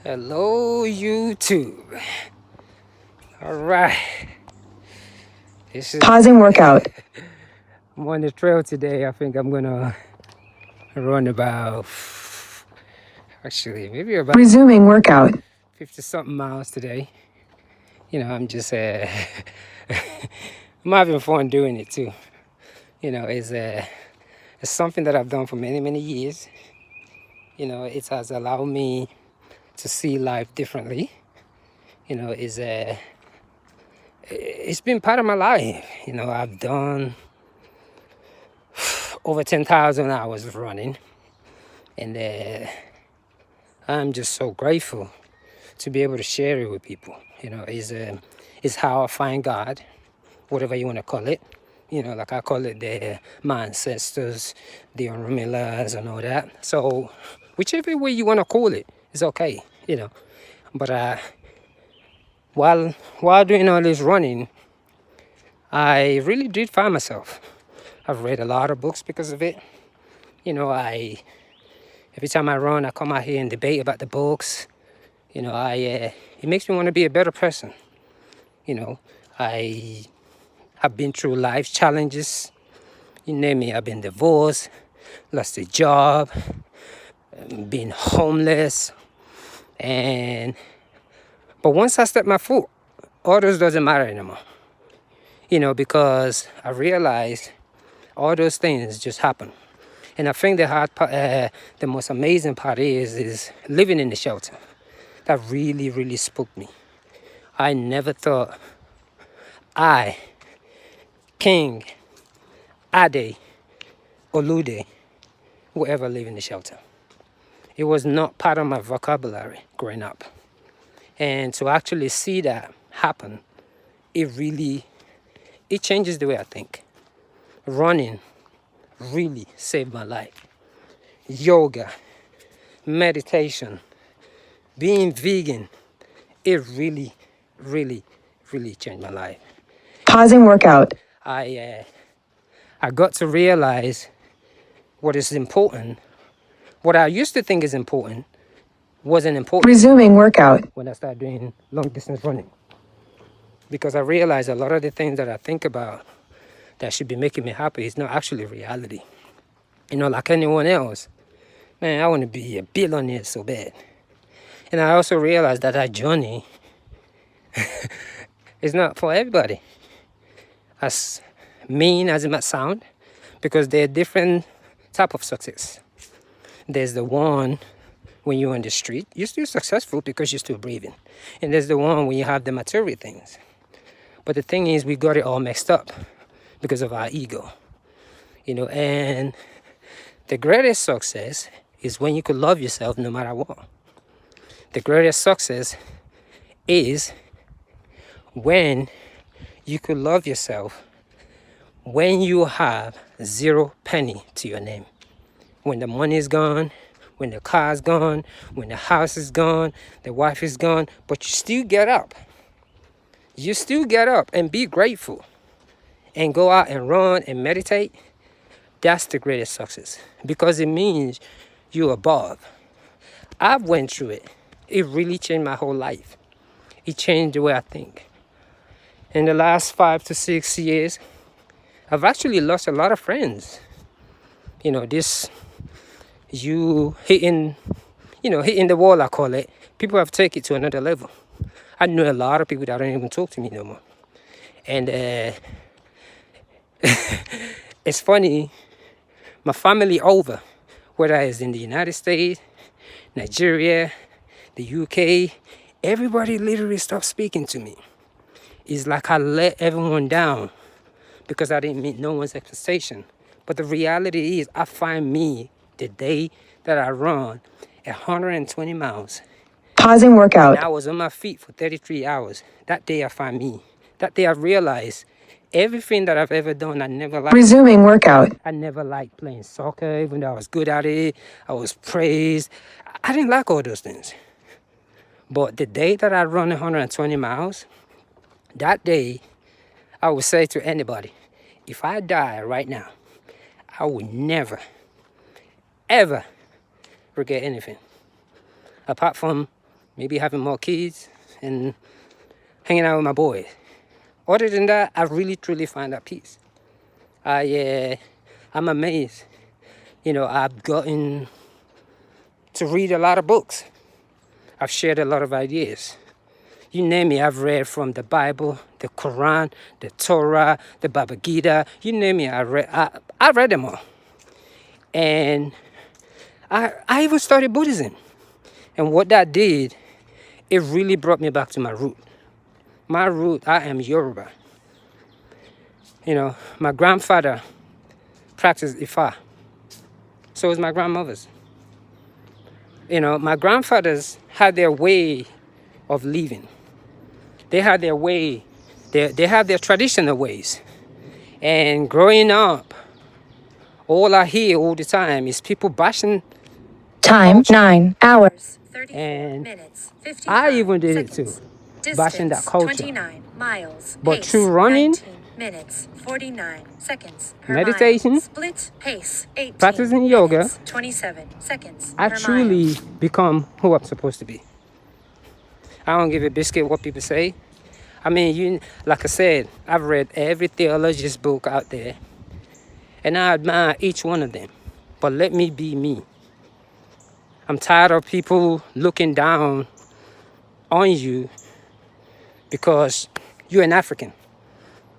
Hello, YouTube. All right. This is Pausing workout. I'm on the trail today. I think I'm gonna run about maybe about Resuming workout. 50 something miles today. I'm just I'm having fun doing it too. It's something that I've done for many years. It has allowed me to see life differently. It's been part of my life. I've done over 10,000 hours of running, and I'm just so grateful to be able to share it with people. Is how I find God, whatever you want to call it. Like I call it my ancestors, the Orumillas and all that. So whichever way you want to call it is okay. But while doing all this running, I really did find myself. I've read a lot of books because of it. Every time I run, I come out here and debate about the books. It makes me want to be a better person. I have been through life challenges. You name it. I've been divorced, lost a job, been homeless, but once I step my foot, all those doesn't matter anymore. Because I realized all those things just happen. And I think the hard part, the most amazing part is living in the shelter. That really spoke me. I never thought I, King Ade Olude, would ever live in the shelter. It was not part of my vocabulary growing up. And to actually see that happen, it changes the way I think. Running really saved my life. Yoga, meditation, being vegan, it really changed my life. Pausing workout. I got to realize what is important. What I used to think is important wasn't important Resuming workout. when I started doing long distance running. Because I realized a lot of the things that I think about that should be making me happy is not actually reality. Like anyone else, man, I want to be a billionaire so bad. And I also realized that journey is not for everybody. As mean as it might sound, because there are different type of success. There's the one when you're on the street, you're still successful because you're still breathing. And there's the one when you have the material things. But the thing is, we got it all mixed up because of our ego. And the greatest success is when you could love yourself no matter what. The greatest success is when you could love yourself when you have 0 penny to your name. When the money is gone, when the car is gone, when the house is gone, the wife is gone, but you still get up. You still get up and be grateful and go out and run and meditate. That's the greatest success, because it means you're above. I've went through it. It really changed my whole life. It changed the way I think. In the last 5 to 6 years, I've actually lost a lot of friends. Hitting the wall, I call it. People have taken it to another level. I know a lot of people that don't even talk to me no more. And it's funny, my family over, whether it's in the United States, Nigeria, the UK, everybody literally stopped speaking to me. It's like I let everyone down because I didn't meet no one's expectation. But the reality is, I find me the day that I run 120 miles. Pausing workout. And I was on my feet for 33 hours. That day I find me. That day I realized everything that I've ever done, I never liked. Resuming workout. I never liked playing soccer, even though I was good at it. I was praised. I didn't like all those things. But the day that I run 120 miles, that day, I would say to anybody, if I die right now, I would never, ever regret anything. Apart from maybe having more kids and hanging out with my boys. Other than that, I really truly find that peace. I'm amazed. I've gotten to read a lot of books. I've shared a lot of ideas. You name it, I've read from the Bible, the Quran, the Torah, the Bhagavad Gita. You name it, I read them all. And I even studied Buddhism. And what that did, it really brought me back to my root. My root, I am Yoruba. My grandfather practiced Ifa. So is my grandmother's. My grandfathers had their way of living. They had their way, they have their traditional ways. And growing up, all I hear all the time is people bashing Time, culture. 9 hours. 34 And minutes, I 55 even did it seconds. too, bashing that Distance, culture. 29 miles. But Pace, through running, 19 minutes, 49 seconds per meditation, mile. Split pace, 18 practicing yoga, minutes, 27 seconds I per truly mile. become who I'm supposed to be. I don't give a biscuit what people say. I mean, like I said, I've read every theologist's book out there, and I admire each one of them. But let me be me. I'm tired of people looking down on you because you're an African.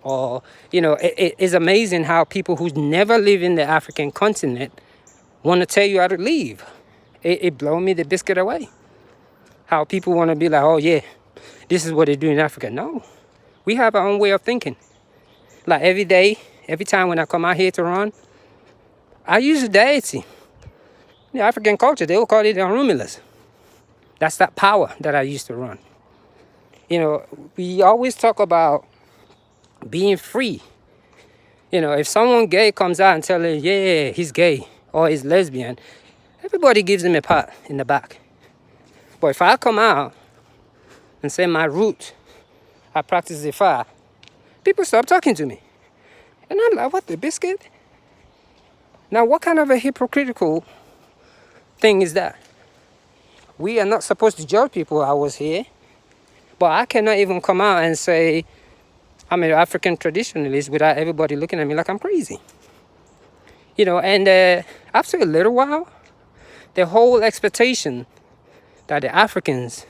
Or, it's amazing how people who never live in the African continent want to tell you how to live. It blows me the biscuit away. How people want to be like, oh yeah, this is what they do in Africa. No, we have our own way of thinking. Like every day, every time when I come out here to run, I use a deity. The African culture, they will call it the Romulus. That's that power that I used to run. We always talk about being free. If someone gay comes out and tells you, yeah, he's gay or he's lesbian, everybody gives him a pat in the back. But if I come out and say my root, I practice Ifa, people stop talking to me. And I'm like, what the biscuit? Now, what kind of a hypocritical thing is that? We are not supposed to judge people. I was here. But I cannot even come out and say I'm an African traditionalist without everybody looking at me like I'm crazy. And after a little while, the whole expectation that the Africans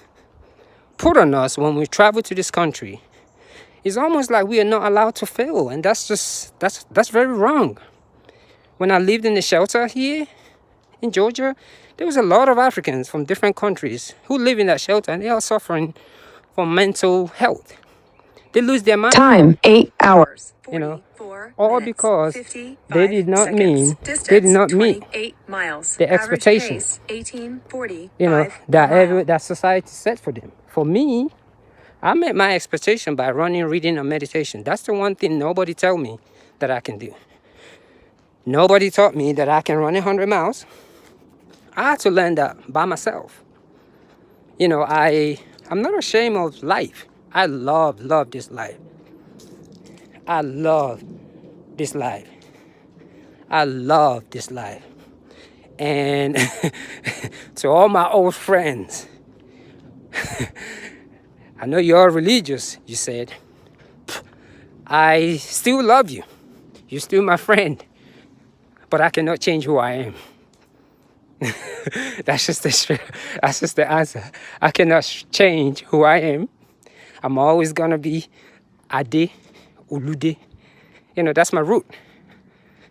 put on us when we travel to this country is almost like we are not allowed to fail. And that's very wrong. When I lived in the shelter here in Georgia, there was a lot of Africans from different countries who live in that shelter, and they are suffering from mental health. They lose their mind. Time, 8 hours. 44 all minutes, because 55 they did not seconds. they did not meet 28 miles. the Average expectations, pace, 18:45 that society set for them. For me, I met my expectation by running, reading, and meditation. That's the one thing nobody told me that I can do. Nobody taught me that I can run 100 miles. I had to learn that by myself. I'm not ashamed of life. I love this life. I love this life. I love this life. And to all my old friends, I know you're religious, you said. I still love you. You're still my friend. But I cannot change who I am. That's just the answer. I cannot change who I am. I'm always gonna be Ade Olude. That's my root.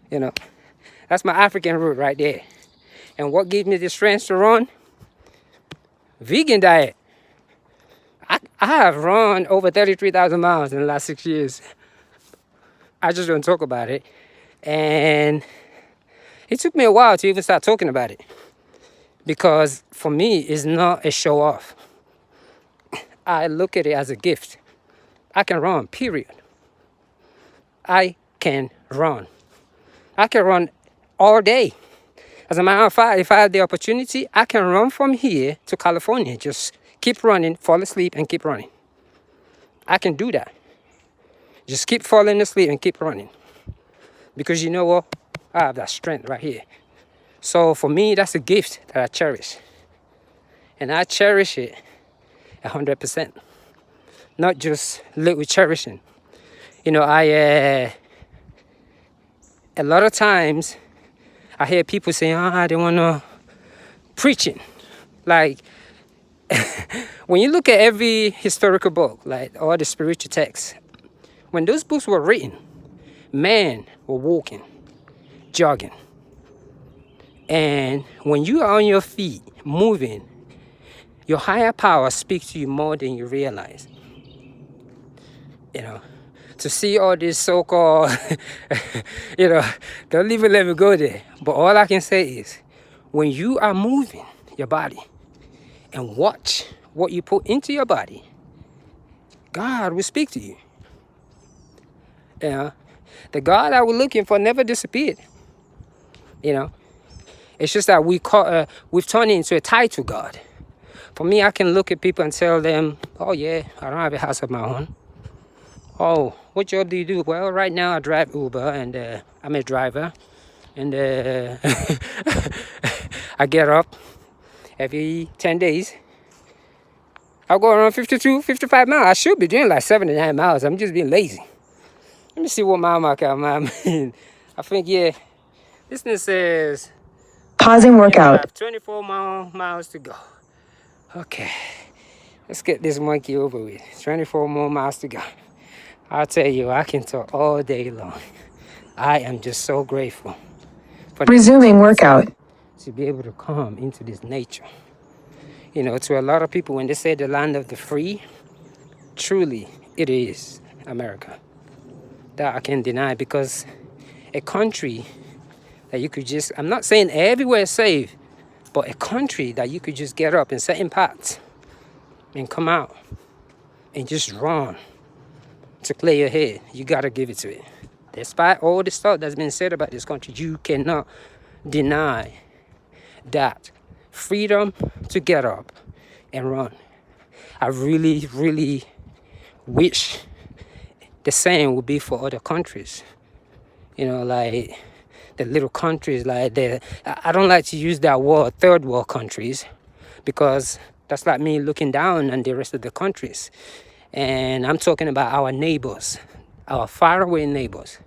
That's my African root right there. And what gives me the strength to run? Vegan diet. I have run over 33,000 miles in the last 6 years. I just don't talk about it. And it took me a while to even start talking about it. Because for me, it's not a show off. I look at it as a gift. I can run, period. I can run. I can run all day. As a matter of fact, if I have the opportunity, I can run from here to California. Just keep running, fall asleep, and keep running. I can do that. Just keep falling asleep and keep running. Because you know what? I have that strength right here. So for me, that's a gift that I cherish. And I cherish it 100%. Not just little cherishing. You know, a lot of times I hear people saying, they want to preaching. Like, when you look at every historical book, like all the spiritual texts, when those books were written, men were walking, jogging. And when you are on your feet, moving, your higher power speaks to you more than you realize. You know, to see all this so-called, don't even let me go there. But all I can say is, when you are moving your body and watch what you put into your body, God will speak to you. You know, the God that we're looking for never disappeared. You know, it's just that we've turned it into a title God. For me, I can look at people and tell them, oh yeah, I don't have a house of my own. Oh, what job do you do? Well, right now I drive Uber and I'm a driver. And I get up every 10 days. I'll go around 52, 55 miles. I should be doing like 79 miles. I'm just being lazy. Let me see what mile mark I'm in. I think, yeah, this thing says Pausing workout. I have 24 miles to go. Okay, let's get this monkey over with. 24 more miles to go. I'll tell you, I can talk all day long. I am just so grateful for Resuming workout. to be able to come into this nature. You know, to a lot of people, when they say the land of the free, truly it is America. That I can't deny, because a country that you could just, I'm not saying everywhere is safe, but a country that you could just get up in certain parts and come out and just run to clear your head, you gotta give it to it. Despite all the stuff that's been said about this country, you cannot deny that freedom to get up and run. I really, really wish the same would be for other countries. You know, like the little countries, like I don't like to use that word, third world countries, because that's like me looking down on the rest of the countries. And I'm talking about our neighbors, our faraway neighbors.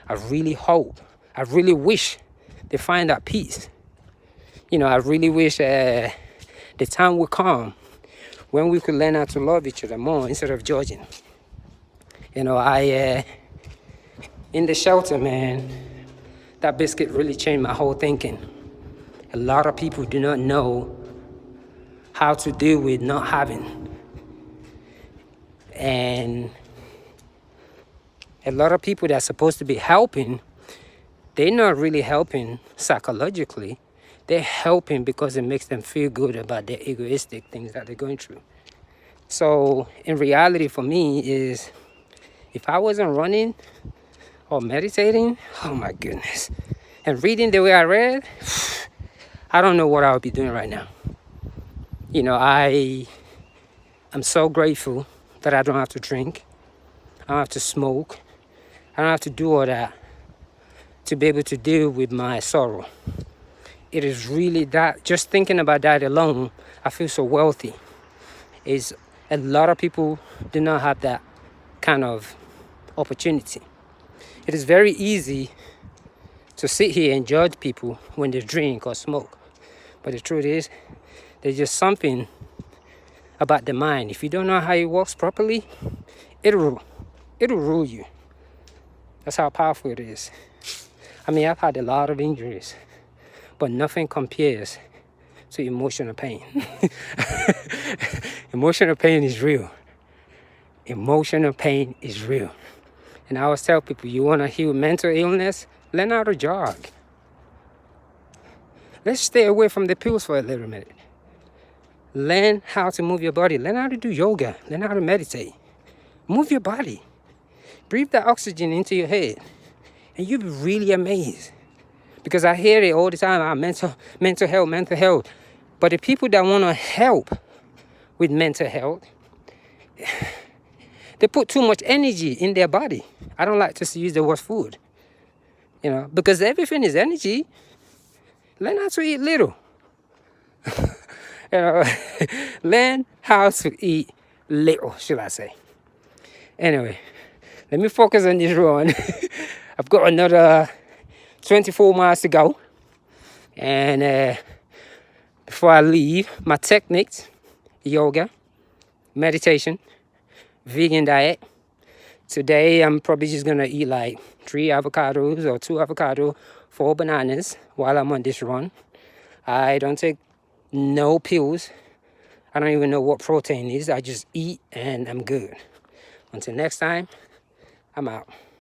I really hope, I really wish they find that peace. You know, I really wish the time will come when we could learn how to love each other more instead of judging. You know, in the shelter, man, that biscuit really changed my whole thinking. A lot of people do not know how to deal with not having. And a lot of people that's supposed to be helping, they're not really helping psychologically. They're helping because it makes them feel good about their egoistic things that they're going through. So in reality for me is, if I wasn't running or meditating, oh my goodness, and reading the way I read, I don't know what I would be doing right now. You know, I'm so grateful that I don't have to drink. I don't have to smoke. I don't have to do all that to be able to deal with my sorrow. It is really that, just thinking about that alone, I feel so wealthy. Is a lot of people do not have that kind of opportunity. It is very easy to sit here and judge people when they drink or smoke. But the truth is, there's just something about the mind. If you don't know how it works properly, it'll rule you. That's how powerful it is. I mean, I've had a lot of injuries, but nothing compares to emotional pain. Emotional pain is real. Emotional pain is real. And I always tell people, you want to heal mental illness? Learn how to jog. Let's stay away from the pills for a little minute. Learn how to move your body. Learn how to do yoga. Learn how to meditate. Move your body. Breathe that oxygen into your head. And you'll be really amazed. Because I hear it all the time, mental health. But the people that want to help with mental health, they put too much energy in their body. I don't like to use the word food. You know, because everything is energy. Learn how to eat little. You know, learn how to eat little, should I say. Anyway, let me focus on this run. I've got another 24 miles to go. And before I leave, my techniques: yoga, meditation, vegan diet. Today, I'm probably just going to eat like 3 avocados or 2 avocados, 4 bananas while I'm on this run. I don't take no pills. I don't even know what protein is. I just eat and I'm good. Until next time, I'm out.